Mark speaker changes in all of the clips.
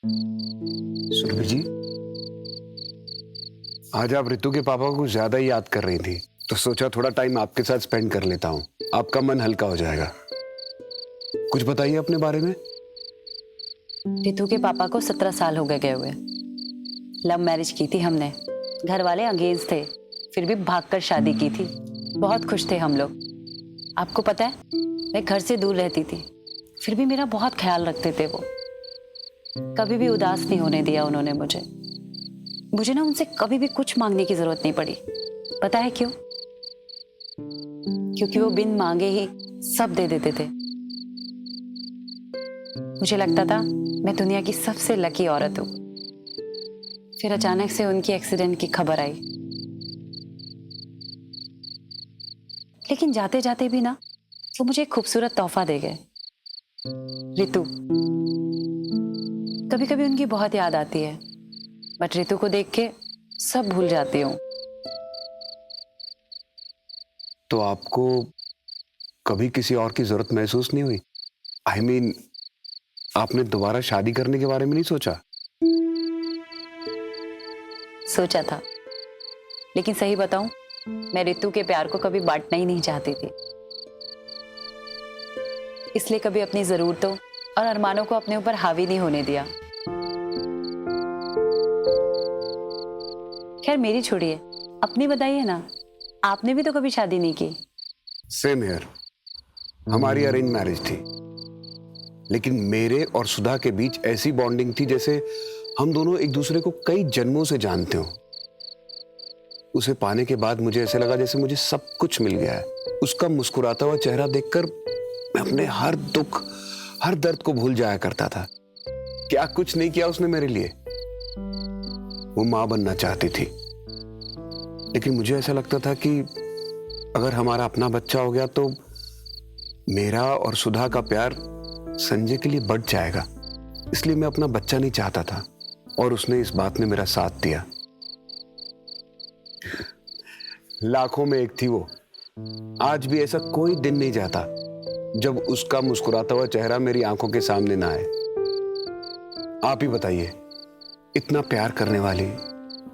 Speaker 1: सुरभि जी, आज आप रितु के पापा को ज्यादा ही याद कर रही थी, तो सोचा थोड़ा टाइम आपके साथ स्पेंड कर लेता हूँ। आपका मन हल्का हो जाएगा। कुछ बताइए अपने बारे में।
Speaker 2: रितु के पापा को 17 साल हो गए हुए। लव मैरिज की थी हमने। घर वाले अंगेज थे, फिर भी भागकर शादी की थी। बहुत खुश थे हम लोग। आपको पता है, मैं घर से दूर रहती थी, फिर भी मेरा बहुत ख्याल रखते थे वो। कभी भी उदास नहीं होने दिया उन्होंने मुझे ना उनसे कभी भी कुछ मांगने की जरूरत नहीं पड़ी। पता है क्यों? क्योंकि वो बिन मांगे ही सब दे देते थे। मुझे लगता था मैं दुनिया की सबसे लकी औरत हूं। फिर अचानक से उनकी एक्सीडेंट की खबर आई, लेकिन जाते जाते भी ना वो मुझे एक खूबसूरत तोहफा दे गए, रितु। कभी कभी उनकी बहुत याद आती है, बट रितु को देख के सब भूल जाती हूँ।
Speaker 1: तो आपको कभी किसी और की जरूरत महसूस नहीं हुई? आई मीन, आपने दोबारा शादी करने के बारे में नहीं सोचा?
Speaker 2: सोचा था, लेकिन सही बताऊं, मैं रितु के प्यार को कभी बांटना ही नहीं चाहती थी। इसलिए कभी अपनी जरूरतों और अरमानों को अपने ऊपर हावी नहीं होने दिया। खैर मेरी छोड़िए, अपनी बताइए ना, आपने भी तो कभी शादी नहीं की।
Speaker 1: Same here. हमारी अरेंज मैरिज थी, लेकिन मेरे और सुधा के बीच ऐसी बॉन्डिंग थी जैसे हम दोनों एक दूसरे को कई जन्मों से जानते हो। उसे पाने के बाद मुझे ऐसे लगा जैसे मुझे सब कुछ मिल गया है। उसका मुस्कुराता हुआ चेहरा देखकर मैं अपने हर दुख, हर दर्द को भूल जाया करता था। क्या कुछ नहीं किया उसने मेरे लिए। वो मां बनना चाहती थी, लेकिन मुझे ऐसा लगता था कि अगर हमारा अपना बच्चा हो गया तो मेरा और सुधा का प्यार संजय के लिए बढ़ जाएगा। इसलिए मैं अपना बच्चा नहीं चाहता था, और उसने इस बात में मेरा साथ दिया। लाखों में एक थी वो। आज भी ऐसा कोई दिन नहीं जाता जब उसका मुस्कुराता हुआ चेहरा मेरी आंखों के सामने ना आए। आप ही बताइए, इतना प्यार करने वाली,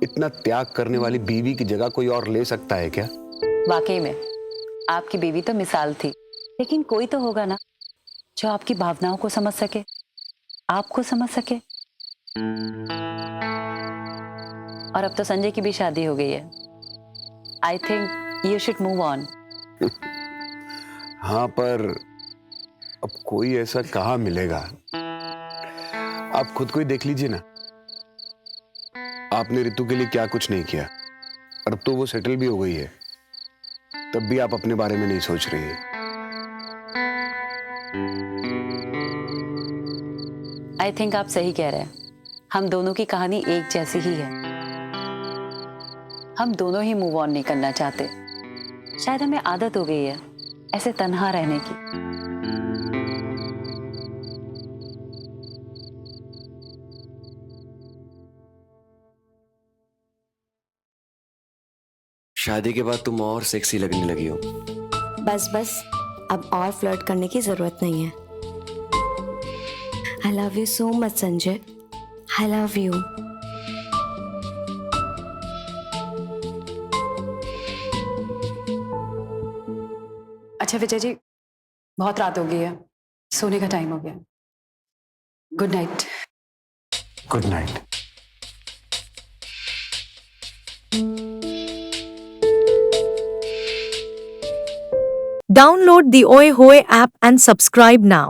Speaker 1: इतना त्याग करने वाली बीवी की जगह कोई और ले सकता है क्या?
Speaker 2: वाकई में आपकी बीवी तो मिसाल थी, लेकिन कोई तो होगा ना जो आपकी भावनाओं को समझ सके, आपको समझ सके। और अब तो संजय की भी शादी हो गई है। I think you should move on.
Speaker 1: हाँ, पर अब कोई ऐसा कहाँ मिलेगा? आप खुद को ही देख लीजिए ना। आपने रितु के लिए क्या कुछ नहीं किया, और अब तो वो सेटल भी हो गई है, तब भी आप अपने बारे में नहीं सोच रही है।
Speaker 2: आई थिंक आप सही कह रहे हैं। हम दोनों की कहानी एक जैसी ही है। हम दोनों ही मूव ऑन नहीं करना चाहते। शायद हमें आदत हो गई है ऐसे तन्हा रहने की।
Speaker 3: शादी के बाद तुम और सेक्सी लगने लगी हो।
Speaker 4: बस बस, अब और फ्लर्ट करने की जरूरत नहीं है। I love you so much Sanjay. I love you.
Speaker 2: अच्छा विजय जी, बहुत रात हो गई है, सोने का टाइम हो गया। Good night.
Speaker 1: Good night.
Speaker 5: Download the Oi Hoy app and subscribe now.